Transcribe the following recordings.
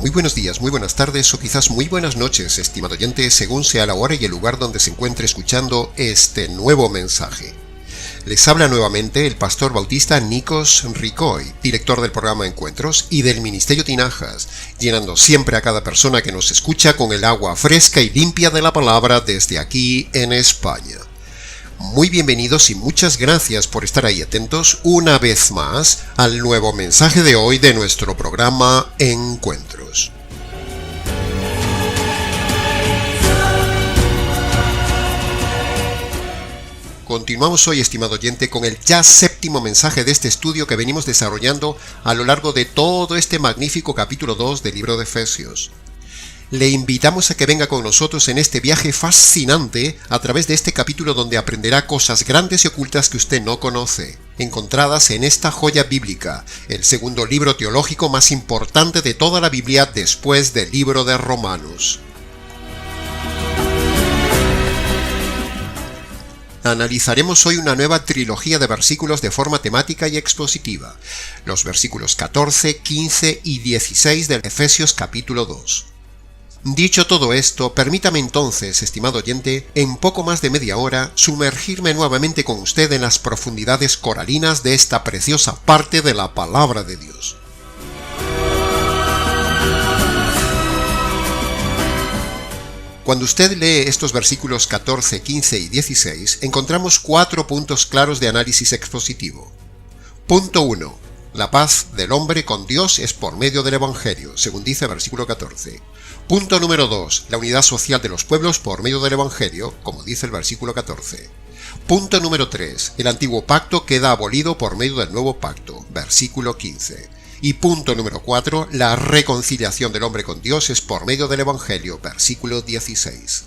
Muy buenos días, muy buenas tardes o quizás muy buenas noches, estimado oyente, según sea la hora y el lugar donde se encuentre escuchando este nuevo mensaje. Les habla nuevamente el pastor bautista Nikos Ricoy, director del programa Encuentros y del Ministerio Tinajas, llenando siempre a cada persona que nos escucha con el agua fresca y limpia de la palabra desde aquí en España. Muy bienvenidos y muchas gracias por estar ahí atentos una vez más al nuevo mensaje de hoy de nuestro programa Encuentros. Continuamos hoy, estimado oyente, con el ya séptimo mensaje de este estudio que venimos desarrollando a lo largo de todo este magnífico capítulo 2 del libro de Efesios. Le invitamos a que venga con nosotros en este viaje fascinante a través de este capítulo donde aprenderá cosas grandes y ocultas que usted no conoce, encontradas en esta joya bíblica, el segundo libro teológico más importante de toda la Biblia después del libro de Romanos. Analizaremos hoy una nueva trilogía de versículos de forma temática y expositiva, los versículos 14, 15 y 16 del Efesios capítulo 2. Dicho todo esto, permítame entonces, estimado oyente, en poco más de media hora, sumergirme nuevamente con usted en las profundidades coralinas de esta preciosa parte de la palabra de Dios. Cuando usted lee estos versículos 14, 15 y 16, encontramos 4 puntos claros de análisis expositivo. Punto 1. La paz del hombre con Dios es por medio del Evangelio, según dice el versículo 14. Punto número 2. La unidad social de los pueblos por medio del Evangelio, como dice el versículo 14. Punto número 3. El antiguo pacto queda abolido por medio del nuevo pacto, versículo 15. Y punto número 4. La reconciliación del hombre con Dios es por medio del Evangelio, versículo 16.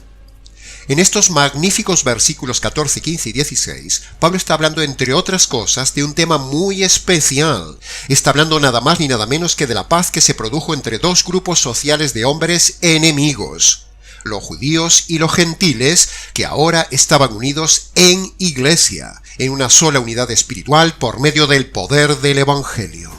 En estos magníficos versículos 14, 15 y 16, Pablo está hablando, entre otras cosas, de un tema muy especial. Está hablando nada más ni nada menos que de la paz que se produjo entre dos grupos sociales de hombres enemigos, los judíos y los gentiles, que ahora estaban unidos en iglesia, en una sola unidad espiritual por medio del poder del Evangelio.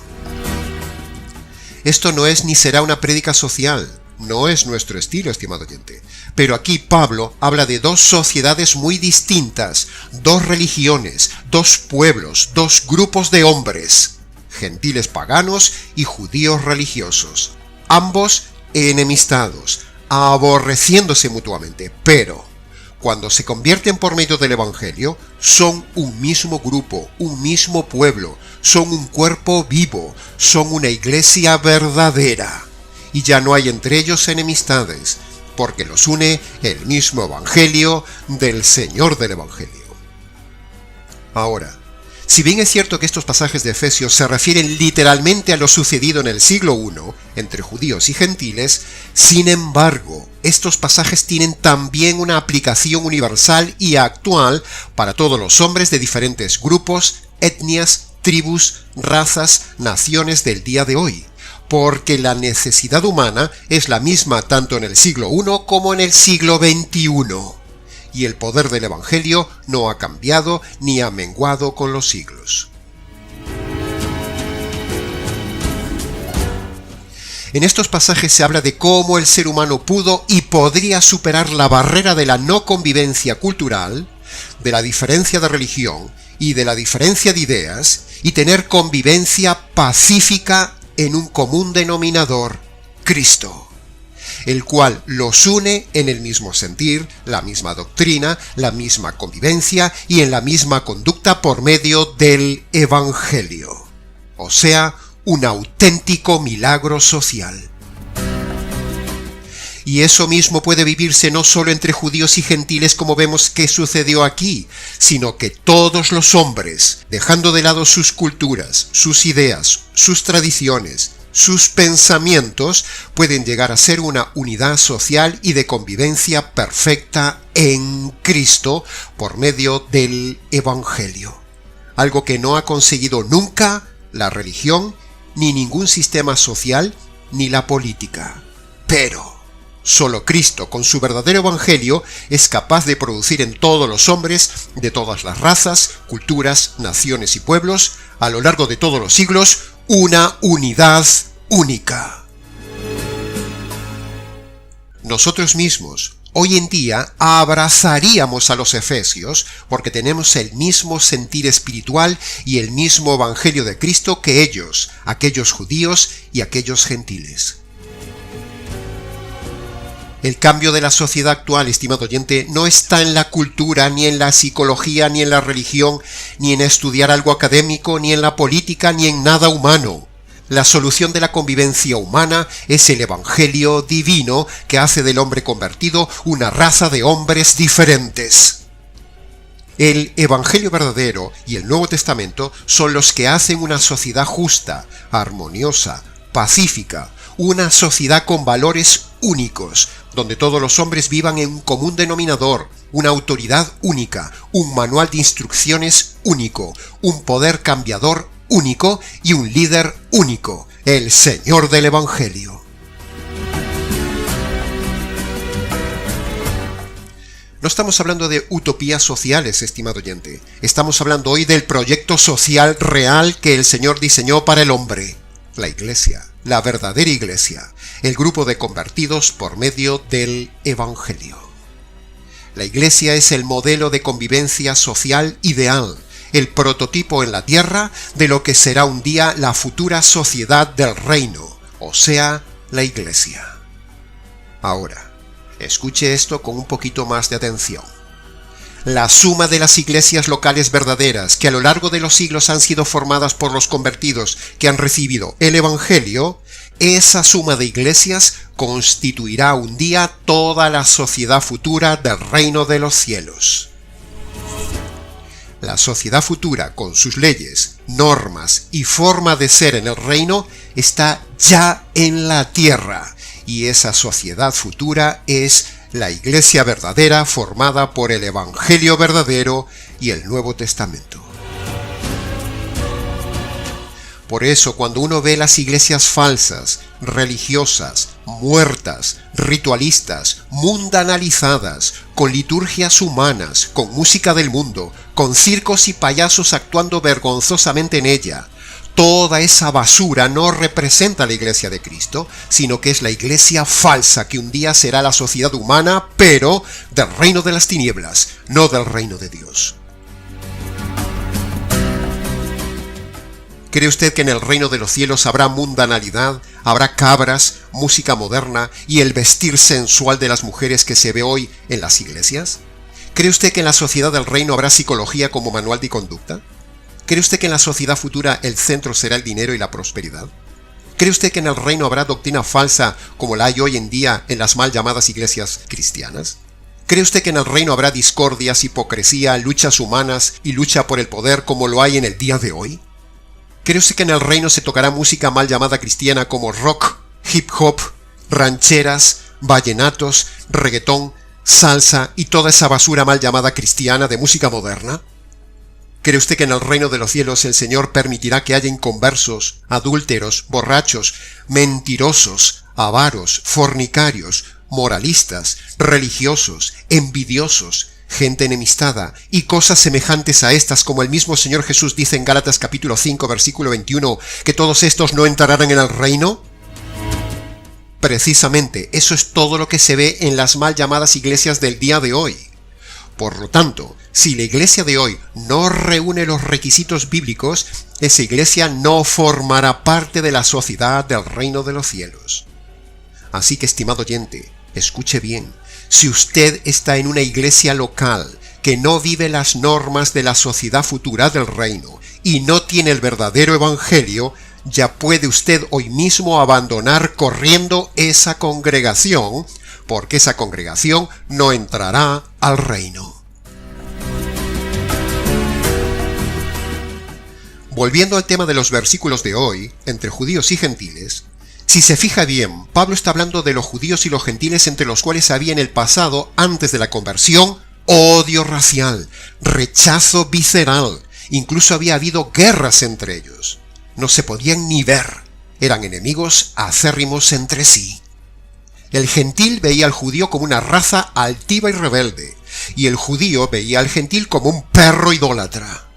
Esto no es ni será una prédica social. No es nuestro estilo, estimado oyente. Pero aquí Pablo habla de dos sociedades muy distintas, dos religiones, dos pueblos, dos grupos de hombres, gentiles paganos y judíos religiosos, ambos enemistados, aborreciéndose mutuamente, pero cuando se convierten por medio del Evangelio, son un mismo grupo, un mismo pueblo, son un cuerpo vivo, son una iglesia verdadera. Y ya no hay entre ellos enemistades, porque los une el mismo Evangelio del Señor del Evangelio. Ahora, si bien es cierto que estos pasajes de Efesios se refieren literalmente a lo sucedido en el siglo I, entre judíos y gentiles, sin embargo, estos pasajes tienen también una aplicación universal y actual para todos los hombres de diferentes grupos, etnias, tribus, razas, naciones del día de hoy. Porque la necesidad humana es la misma tanto en el siglo I como en el siglo XXI. Y el poder del Evangelio no ha cambiado ni ha menguado con los siglos. En estos pasajes se habla de cómo el ser humano pudo y podría superar la barrera de la no convivencia cultural, de la diferencia de religión y de la diferencia de ideas, y tener convivencia pacífica en un común denominador, Cristo, el cual los une en el mismo sentir, la misma doctrina, la misma convivencia y en la misma conducta por medio del Evangelio, o sea, un auténtico milagro social. Y eso mismo puede vivirse no solo entre judíos y gentiles como vemos que sucedió aquí, sino que todos los hombres, dejando de lado sus culturas, sus ideas, sus tradiciones, sus pensamientos, pueden llegar a ser una unidad social y de convivencia perfecta en Cristo por medio del Evangelio. Algo que no ha conseguido nunca la religión, ni ningún sistema social, ni la política. Pero solo Cristo, con su verdadero Evangelio, es capaz de producir en todos los hombres, de todas las razas, culturas, naciones y pueblos, a lo largo de todos los siglos, una unidad única. nosotros mismos, hoy en día, abrazaríamos a los efesios porque tenemos el mismo sentir espiritual y el mismo evangelio de Cristo que ellos, aquellos judíos y aquellos gentiles. El cambio de la sociedad actual, estimado oyente, no está en la cultura, ni en la psicología, ni en la religión, ni en estudiar algo académico, ni en la política, ni en nada humano. La solución de la convivencia humana es el Evangelio divino que hace del hombre convertido una raza de hombres diferentes. El Evangelio verdadero y el Nuevo Testamento son los que hacen una sociedad justa, armoniosa, pacífica, una sociedad con valores únicos, donde todos los hombres vivan en un común denominador, una autoridad única, un manual de instrucciones único, un poder cambiador único y un líder único, el Señor del Evangelio. No estamos hablando de utopías sociales, estimado oyente. Estamos hablando hoy del proyecto social real que el Señor diseñó para el hombre. La Iglesia, la verdadera Iglesia, el grupo de convertidos por medio del Evangelio. La Iglesia es el modelo de convivencia social ideal, el prototipo en la tierra de lo que será un día la futura sociedad del reino, o sea, la Iglesia. Ahora, escuche esto con un poquito más de atención. La suma de las iglesias locales verdaderas que a lo largo de los siglos han sido formadas por los convertidos que han recibido el Evangelio, esa suma de iglesias constituirá un día toda la sociedad futura del reino de los cielos. La sociedad futura, con sus leyes, normas y forma de ser en el reino, está ya en la tierra, y esa sociedad futura es la Iglesia verdadera formada por el Evangelio verdadero y el Nuevo Testamento. Por eso, cuando uno ve las iglesias falsas, religiosas, muertas, ritualistas, mundanalizadas, con liturgias humanas, con música del mundo, con circos y payasos actuando vergonzosamente en ella, toda esa basura no representa la Iglesia de Cristo, sino que es la iglesia falsa que un día será la sociedad humana, pero del reino de las tinieblas, no del reino de Dios. ¿Cree usted que en el reino de los cielos habrá mundanalidad, habrá cabras, música moderna y el vestir sensual de las mujeres que se ve hoy en las iglesias? ¿Cree usted que en la sociedad del reino habrá psicología como manual de conducta? ¿Cree usted que en la sociedad futura el centro será el dinero y la prosperidad? ¿Cree usted que en el reino habrá doctrina falsa como la hay hoy en día en las mal llamadas iglesias cristianas? ¿Cree usted que en el reino habrá discordias, hipocresía, luchas humanas y lucha por el poder como lo hay en el día de hoy? ¿Cree usted que en el reino se tocará música mal llamada cristiana como rock, hip hop, rancheras, vallenatos, reggaetón, salsa y toda esa basura mal llamada cristiana de música moderna? ¿Cree usted que en el reino de los cielos el Señor permitirá que haya inconversos, adúlteros, borrachos, mentirosos, avaros, fornicarios, moralistas, religiosos, envidiosos, gente enemistada y cosas semejantes a estas, como el mismo Señor Jesús dice en Gálatas capítulo 5 versículo 21, que todos estos no entrarán en el reino? Precisamente, eso es todo lo que se ve en las mal llamadas iglesias del día de hoy. Por lo tanto, si la iglesia de hoy no reúne los requisitos bíblicos, esa iglesia no formará parte de la sociedad del reino de los cielos. Así que, estimado oyente, escuche bien. Si usted está en una iglesia local que no vive las normas de la sociedad futura del reino y no tiene el verdadero evangelio, ya puede usted hoy mismo abandonar corriendo esa congregación, porque esa congregación no entrará al reino. Volviendo al tema de los versículos de hoy, entre judíos y gentiles, si se fija bien, Pablo está hablando de los judíos y los gentiles entre los cuales había en el pasado, antes de la conversión, odio racial, rechazo visceral, incluso había habido guerras entre ellos. No se podían ni ver, eran enemigos acérrimos entre sí. El gentil veía al judío como una raza altiva y rebelde, y el judío veía al gentil como un perro idólatra.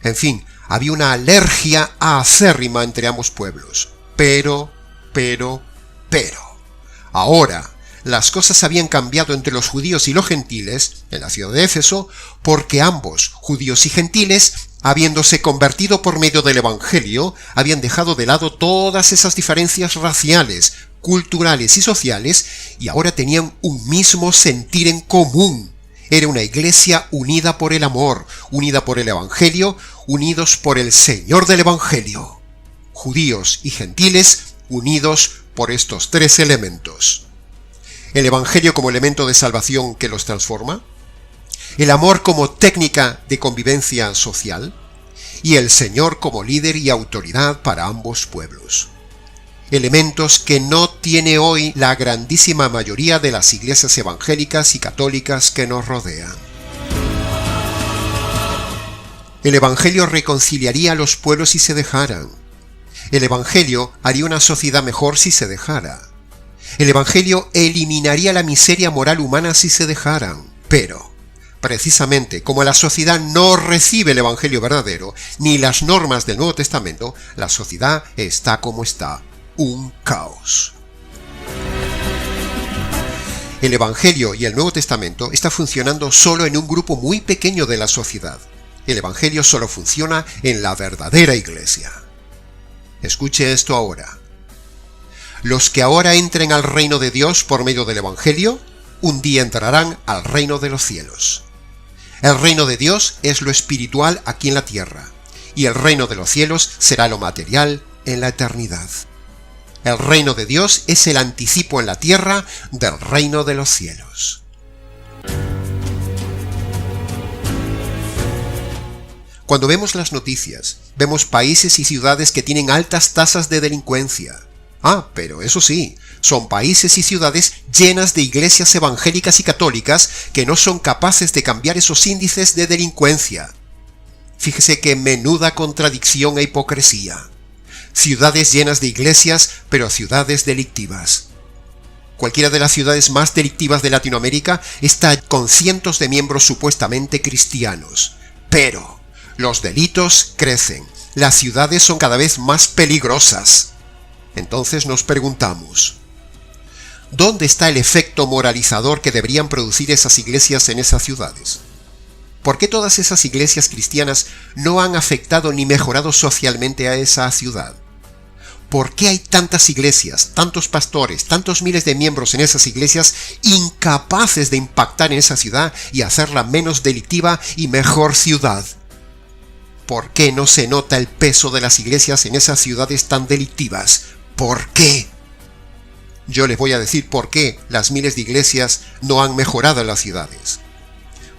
En fin, había una alergia acérrima entre ambos pueblos. Pero, ahora, las cosas habían cambiado entre los judíos y los gentiles, en la ciudad de Éfeso, porque ambos, judíos y gentiles, habiéndose convertido por medio del Evangelio, habían dejado de lado todas esas diferencias raciales, culturales y sociales, y ahora tenían un mismo sentir en común. Era una iglesia unida por el amor, unida por el Evangelio, unidos por el Señor del Evangelio. Judíos y gentiles unidos por estos tres elementos. El Evangelio como elemento de salvación que los transforma, el amor como técnica de convivencia social y el Señor como líder y autoridad para ambos pueblos. Elementos que no tiene hoy la grandísima mayoría de las iglesias evangélicas y católicas que nos rodean. El Evangelio reconciliaría a los pueblos si se dejaran. El Evangelio haría una sociedad mejor si se dejara. El Evangelio eliminaría la miseria moral humana si se dejaran. Pero, precisamente como la sociedad no recibe el Evangelio verdadero, ni las normas del Nuevo Testamento, la sociedad está como está. Un caos. El Evangelio y el Nuevo Testamento está funcionando solo en un grupo muy pequeño de la sociedad. El Evangelio solo funciona en la verdadera iglesia. Escuche esto ahora. Los que ahora entren al reino de Dios por medio del Evangelio, un día entrarán al reino de los cielos. El reino de Dios es lo espiritual aquí en la tierra, y el reino de los cielos será lo material en la eternidad. El reino de Dios es el anticipo en la tierra del reino de los cielos. Cuando vemos las noticias, vemos países y ciudades que tienen altas tasas de delincuencia. Pero eso sí, son países y ciudades llenas de iglesias evangélicas y católicas que no son capaces de cambiar esos índices de delincuencia. Fíjese qué menuda contradicción e hipocresía. Ciudades llenas de iglesias, pero ciudades delictivas. Cualquiera de las ciudades más delictivas de Latinoamérica está con cientos de miembros supuestamente cristianos. Pero los delitos crecen, las ciudades son cada vez más peligrosas. Entonces nos preguntamos, ¿dónde está el efecto moralizador que deberían producir esas iglesias en esas ciudades? ¿Por qué todas esas iglesias cristianas no han afectado ni mejorado socialmente a esa ciudad? ¿Por qué hay tantas iglesias, tantos pastores, tantos miles de miembros en esas iglesias incapaces de impactar en esa ciudad y hacerla menos delictiva y mejor ciudad? ¿Por qué no se nota el peso de las iglesias en esas ciudades tan delictivas? ¿Por qué? Yo les voy a decir por qué las miles de iglesias no han mejorado en las ciudades.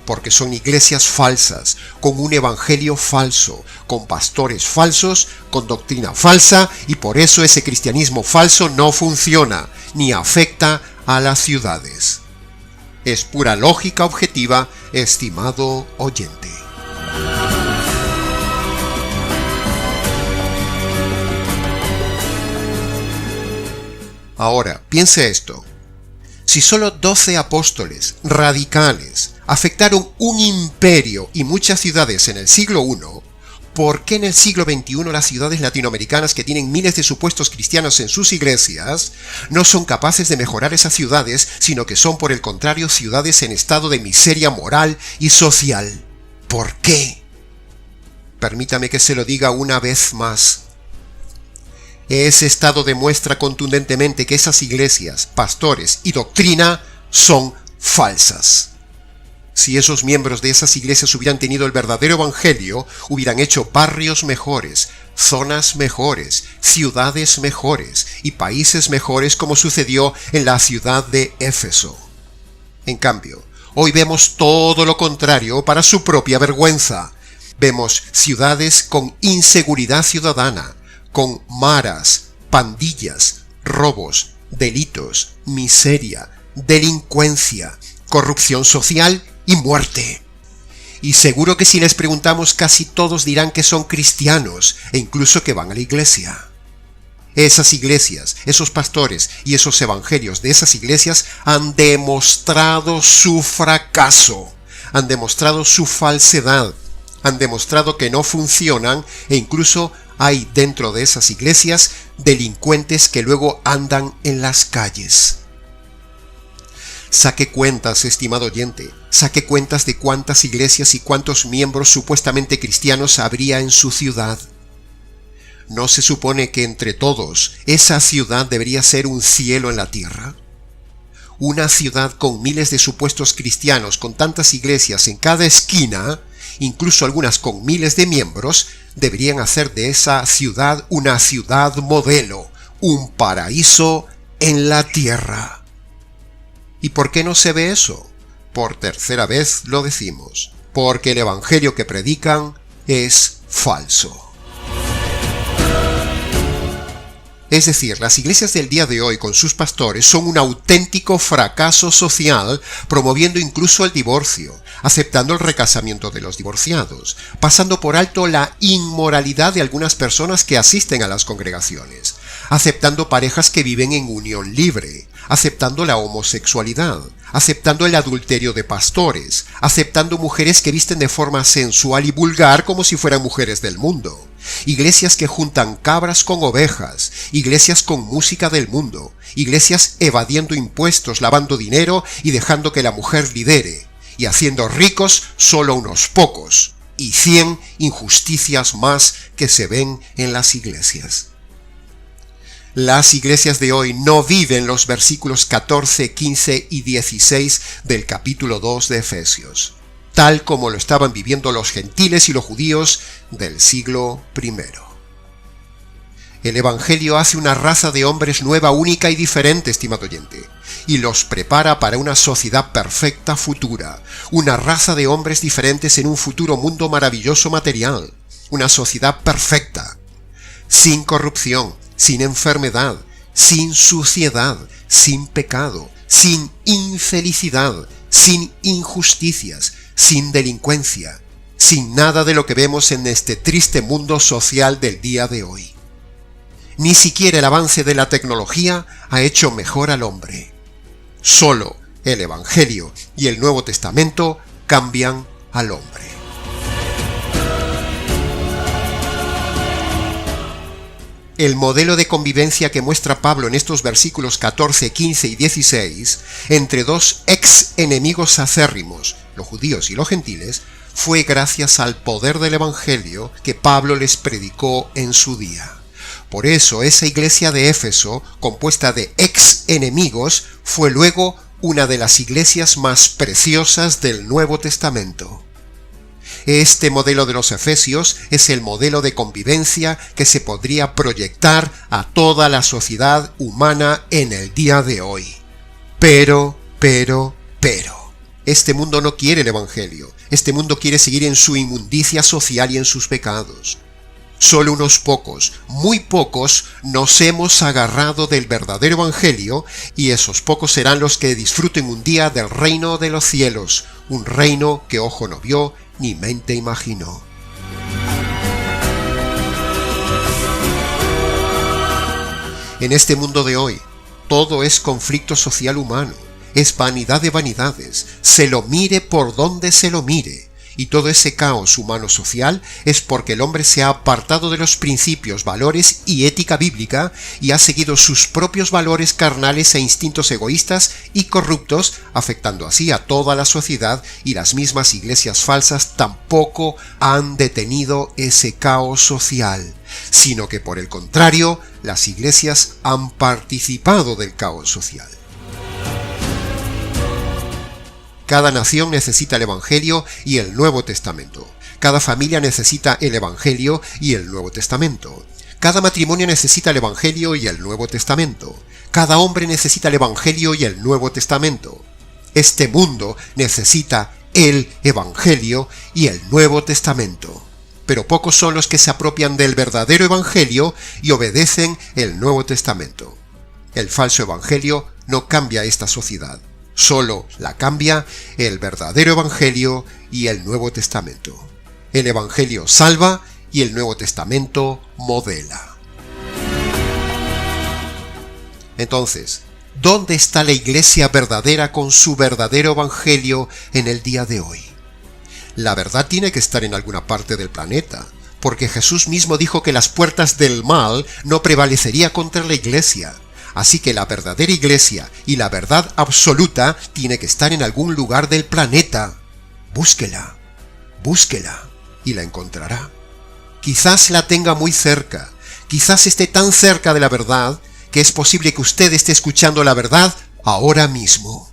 Porque son iglesias falsas, con un evangelio falso, con pastores falsos, con doctrina falsa, y por eso ese cristianismo falso no funciona, ni afecta a las ciudades. Es pura lógica objetiva, estimado oyente. Ahora, piense esto. Si solo 12 apóstoles radicales afectaron un imperio y muchas ciudades en el siglo I, ¿por qué en el siglo XXI las ciudades latinoamericanas que tienen miles de supuestos cristianos en sus iglesias no son capaces de mejorar esas ciudades, sino que son por el contrario ciudades en estado de miseria moral y social? ¿Por qué? Permítame que se lo diga una vez más. Ese estado demuestra contundentemente que esas iglesias, pastores y doctrina son falsas. Si esos miembros de esas iglesias hubieran tenido el verdadero evangelio, hubieran hecho barrios mejores, zonas mejores, ciudades mejores y países mejores como sucedió en la ciudad de Éfeso. En cambio, hoy vemos todo lo contrario para su propia vergüenza. Vemos ciudades con inseguridad ciudadana, con maras, pandillas, robos, delitos, miseria, delincuencia, corrupción social y muerte. Y seguro que si les preguntamos casi todos dirán que son cristianos e incluso que van a la iglesia. Esas iglesias, esos pastores y esos evangelios de esas iglesias han demostrado su fracaso, han demostrado su falsedad, han demostrado que no funcionan e incluso hay dentro de esas iglesias delincuentes que luego andan en las calles. Saque cuentas, estimado oyente, saque cuentas de cuántas iglesias y cuántos miembros supuestamente cristianos habría en su ciudad. ¿No se supone que entre todos esa ciudad debería ser un cielo en la tierra? Una ciudad con miles de supuestos cristianos, con tantas iglesias en cada esquina, incluso algunas con miles de miembros, deberían hacer de esa ciudad una ciudad modelo, un paraíso en la tierra. ¿Y por qué no se ve eso? Por tercera vez lo decimos, porque el evangelio que predican es falso. Es decir, las iglesias del día de hoy con sus pastores son un auténtico fracaso social, promoviendo incluso el divorcio, aceptando el recasamiento de los divorciados, pasando por alto la inmoralidad de algunas personas que asisten a las congregaciones, aceptando parejas que viven en unión libre, aceptando la homosexualidad, aceptando el adulterio de pastores, aceptando mujeres que visten de forma sensual y vulgar como si fueran mujeres del mundo, iglesias que juntan cabras con ovejas, iglesias con música del mundo, iglesias evadiendo impuestos, lavando dinero y dejando que la mujer lidere, y haciendo ricos solo unos pocos, y 100 injusticias más que se ven en las iglesias. Las iglesias de hoy no viven los versículos 14, 15 y 16 del capítulo 2 de Efesios, tal como lo estaban viviendo los gentiles y los judíos del siglo I. El Evangelio hace una raza de hombres nueva, única y diferente, estimado oyente, y los prepara para una sociedad perfecta futura, una raza de hombres diferentes en un futuro mundo maravilloso material, una sociedad perfecta, sin corrupción, sin enfermedad, sin suciedad, sin pecado, sin infelicidad, sin injusticias, sin delincuencia, sin nada de lo que vemos en este triste mundo social del día de hoy. Ni siquiera el avance de la tecnología ha hecho mejor al hombre. Solo el Evangelio y el Nuevo Testamento cambian al hombre. El modelo de convivencia que muestra Pablo en estos versículos 14, 15 y 16, entre dos ex enemigos acérrimos, los judíos y los gentiles, fue gracias al poder del Evangelio que Pablo les predicó en su día. Por eso esa iglesia de Éfeso, compuesta de ex enemigos, fue luego una de las iglesias más preciosas del Nuevo Testamento. Este modelo de los efesios es el modelo de convivencia que se podría proyectar a toda la sociedad humana en el día de hoy. Pero, este mundo no quiere el Evangelio. Este mundo quiere seguir en su inmundicia social y en sus pecados. Solo unos pocos, muy pocos, nos hemos agarrado del verdadero Evangelio, y esos pocos serán los que disfruten un día del reino de los cielos, un reino que ojo no vio ni mente imaginó. En este mundo de hoy, todo es conflicto social humano, es vanidad de vanidades, se lo mire por donde se lo mire. Y todo ese caos humano-social es porque el hombre se ha apartado de los principios, valores y ética bíblica y ha seguido sus propios valores carnales e instintos egoístas y corruptos, afectando así a toda la sociedad, y las mismas iglesias falsas tampoco han detenido ese caos social, sino que por el contrario, las iglesias han participado del caos social. Cada nación necesita el Evangelio y el Nuevo Testamento. Cada familia necesita el Evangelio y el Nuevo Testamento. Cada matrimonio necesita el Evangelio y el Nuevo Testamento. Cada hombre necesita el Evangelio y el Nuevo Testamento. Este mundo necesita el Evangelio y el Nuevo Testamento. Pero pocos son los que se apropian del verdadero Evangelio y obedecen el Nuevo Testamento. El falso Evangelio no cambia esta sociedad. Solo la cambia el verdadero Evangelio y el Nuevo Testamento. El Evangelio salva y el Nuevo Testamento modela. Entonces, ¿dónde está la iglesia verdadera con su verdadero Evangelio en el día de hoy? La verdad tiene que estar en alguna parte del planeta, porque Jesús mismo dijo que las puertas del mal no prevalecerían contra la iglesia. Así que la verdadera iglesia y la verdad absoluta tiene que estar en algún lugar del planeta. Búsquela, búsquela y la encontrará. Quizás la tenga muy cerca, quizás esté tan cerca de la verdad que es posible que usted esté escuchando la verdad ahora mismo.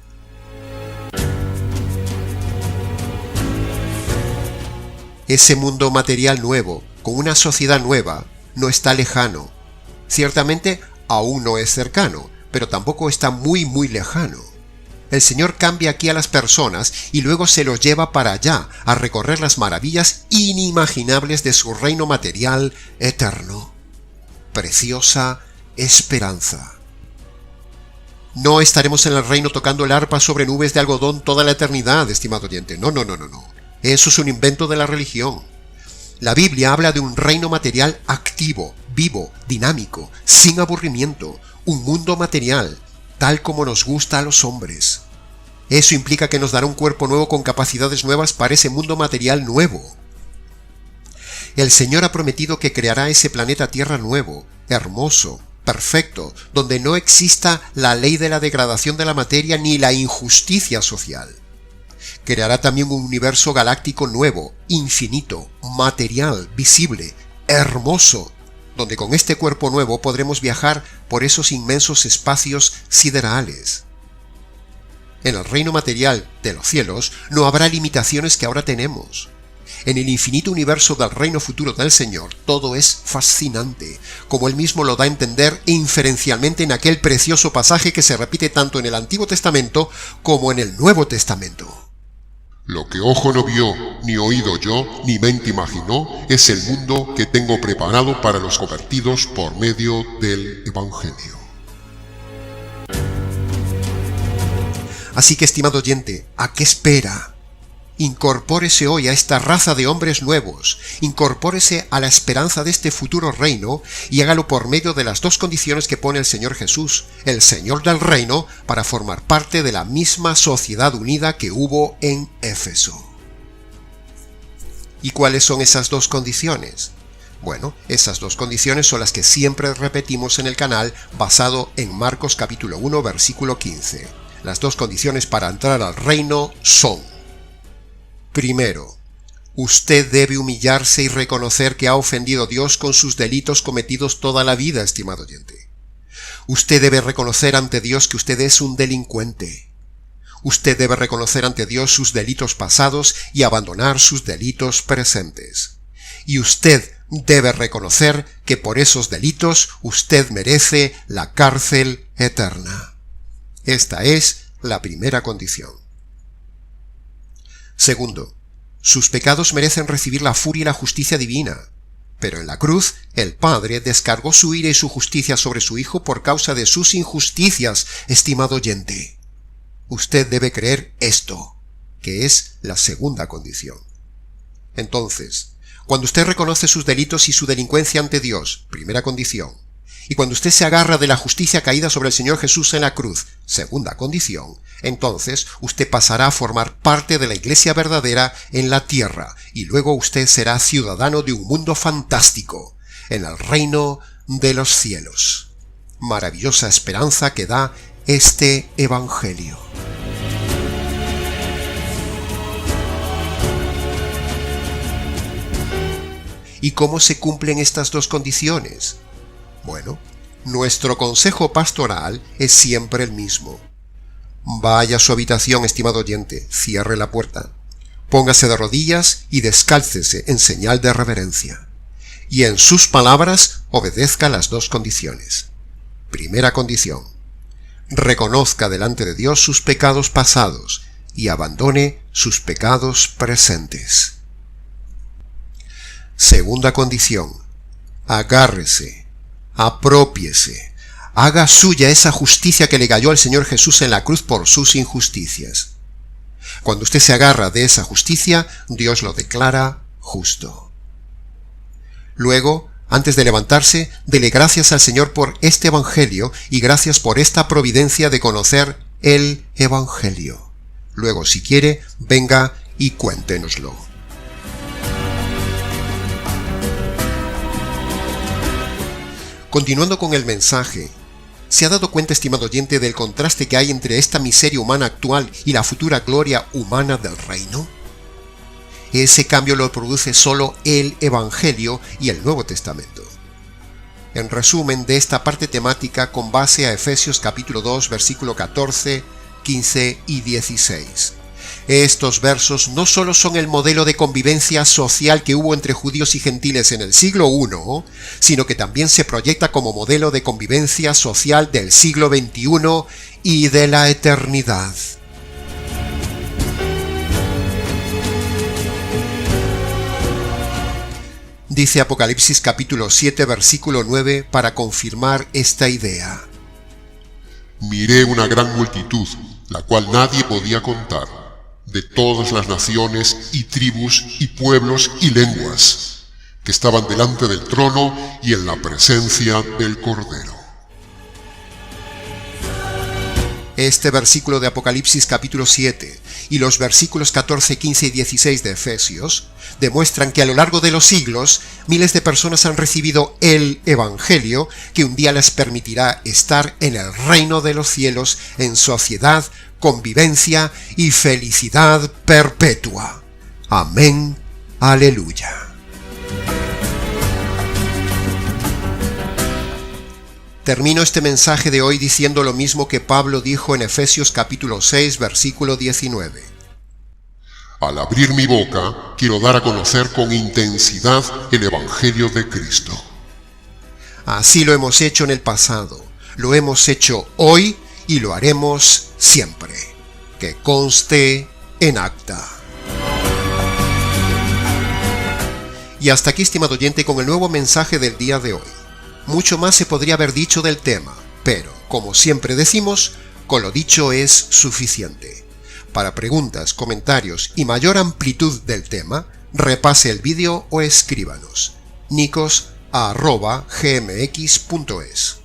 Ese mundo material nuevo, con una sociedad nueva, no está lejano. Ciertamente aún no es cercano, pero tampoco está muy lejano. El Señor cambia aquí a las personas y luego se los lleva para allá, a recorrer las maravillas inimaginables de su reino material eterno. Preciosa esperanza. No estaremos en el reino tocando el arpa sobre nubes de algodón toda la eternidad, estimado oyente. No. Eso es un invento de la religión. La Biblia habla de un reino material activo, vivo, dinámico, sin aburrimiento, un mundo material, tal como nos gusta a los hombres. Eso implica que nos dará un cuerpo nuevo con capacidades nuevas para ese mundo material nuevo. El Señor ha prometido que creará ese planeta Tierra nuevo, hermoso, perfecto, donde no exista la ley de la degradación de la materia ni la injusticia social. Creará también un universo galáctico nuevo, infinito, material, visible, hermoso, donde con este cuerpo nuevo podremos viajar por esos inmensos espacios siderales. En el reino material de los cielos no habrá limitaciones que ahora tenemos. En el infinito universo del reino futuro del Señor todo es fascinante, como Él mismo lo da a entender inferencialmente en aquel precioso pasaje que se repite tanto en el Antiguo Testamento como en el Nuevo Testamento. Lo que ojo no vio, ni oído yo, ni mente imaginó, es el mundo que tengo preparado para los convertidos por medio del Evangelio. Así que, estimado oyente, ¿a qué espera? Incorpórese hoy a esta raza de hombres nuevos, incorpórese a la esperanza de este futuro reino y hágalo por medio de las dos condiciones que pone el Señor Jesús, el Señor del reino, para formar parte de la misma sociedad unida que hubo en Éfeso. ¿Y cuáles son esas dos condiciones? Bueno, esas dos condiciones son las que siempre repetimos en el canal basado en Marcos capítulo 1 versículo 15. Las dos condiciones para entrar al reino son: primero, usted debe humillarse y reconocer que ha ofendido a Dios con sus delitos cometidos toda la vida, estimado oyente. Usted debe reconocer ante Dios que usted es un delincuente. Usted debe reconocer ante Dios sus delitos pasados y abandonar sus delitos presentes. Y usted debe reconocer que por esos delitos usted merece la cárcel eterna. Esta es la primera condición. Segundo, sus pecados merecen recibir la furia y la justicia divina, pero en la cruz el Padre descargó su ira y su justicia sobre su Hijo por causa de sus injusticias, estimado oyente. Usted debe creer esto, que es la segunda condición. Entonces, cuando usted reconoce sus delitos y su delincuencia ante Dios, primera condición, y cuando usted se agarra de la justicia caída sobre el Señor Jesús en la cruz, segunda condición, entonces usted pasará a formar parte de la iglesia verdadera en la tierra, y luego usted será ciudadano de un mundo fantástico, en el reino de los cielos. Maravillosa esperanza que da este Evangelio. ¿Y cómo se cumplen estas dos condiciones? Bueno, nuestro consejo pastoral es siempre el mismo. Vaya a su habitación, estimado oyente, cierre la puerta, póngase de rodillas y descálcese en señal de reverencia. Y en sus palabras obedezca las dos condiciones. Primera condición: reconozca delante de Dios sus pecados pasados y abandone sus pecados presentes. Segunda condición: agárrese, aprópiese, haga suya esa justicia que le cayó al Señor Jesús en la cruz por sus injusticias. Cuando usted se agarra de esa justicia, Dios lo declara justo. Luego, antes de levantarse, dele gracias al Señor por este Evangelio y gracias por esta providencia de conocer el Evangelio. Luego, si quiere, venga y cuéntenoslo. Continuando con el mensaje, ¿Se ha dado cuenta, estimado oyente, del contraste que hay entre esta miseria humana actual y la futura gloria humana del reino? Ese cambio lo produce solo el Evangelio y el Nuevo Testamento. En resumen de esta parte temática con base a Efesios capítulo 2, versículo 14, 15 y 16. Estos versos no solo son el modelo de convivencia social que hubo entre judíos y gentiles en el siglo I, sino que también se proyecta como modelo de convivencia social del siglo XXI y de la eternidad. Dice Apocalipsis capítulo 7, versículo 9 para confirmar esta idea. Miré una gran multitud, la cual nadie podía contar, de todas las naciones y tribus y pueblos y lenguas, que estaban delante del trono y en la presencia del Cordero. Este versículo de Apocalipsis capítulo 7 y los versículos 14, 15 y 16 de Efesios demuestran que a lo largo de los siglos miles de personas han recibido el Evangelio que un día les permitirá estar en el reino de los cielos en sociedad, convivencia y felicidad perpetua. Amén. Aleluya. Termino este mensaje de hoy diciendo lo mismo que Pablo dijo en Efesios capítulo 6, versículo 19. Al abrir mi boca, quiero dar a conocer con intensidad el Evangelio de Cristo. Así lo hemos hecho en el pasado, lo hemos hecho hoy y lo haremos siempre. Que conste en acta. Y hasta aquí, estimado oyente, con el nuevo mensaje del día de hoy. Mucho más se podría haber dicho del tema, pero, como siempre decimos, con lo dicho es suficiente. Para preguntas, comentarios y mayor amplitud del tema, repase el vídeo o escríbanos. nicos@gmx.es.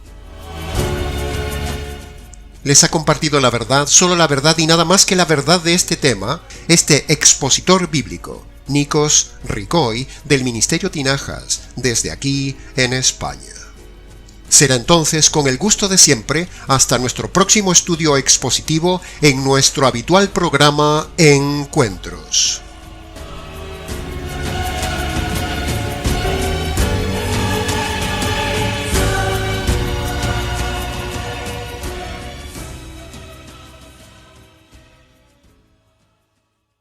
Les ha compartido la verdad, solo la verdad y nada más que la verdad de este tema, este expositor bíblico, Nikos Ricoy, del Ministerio Tinajas, desde aquí en España. Será entonces con el gusto de siempre hasta nuestro próximo estudio expositivo en nuestro habitual programa Encuentros.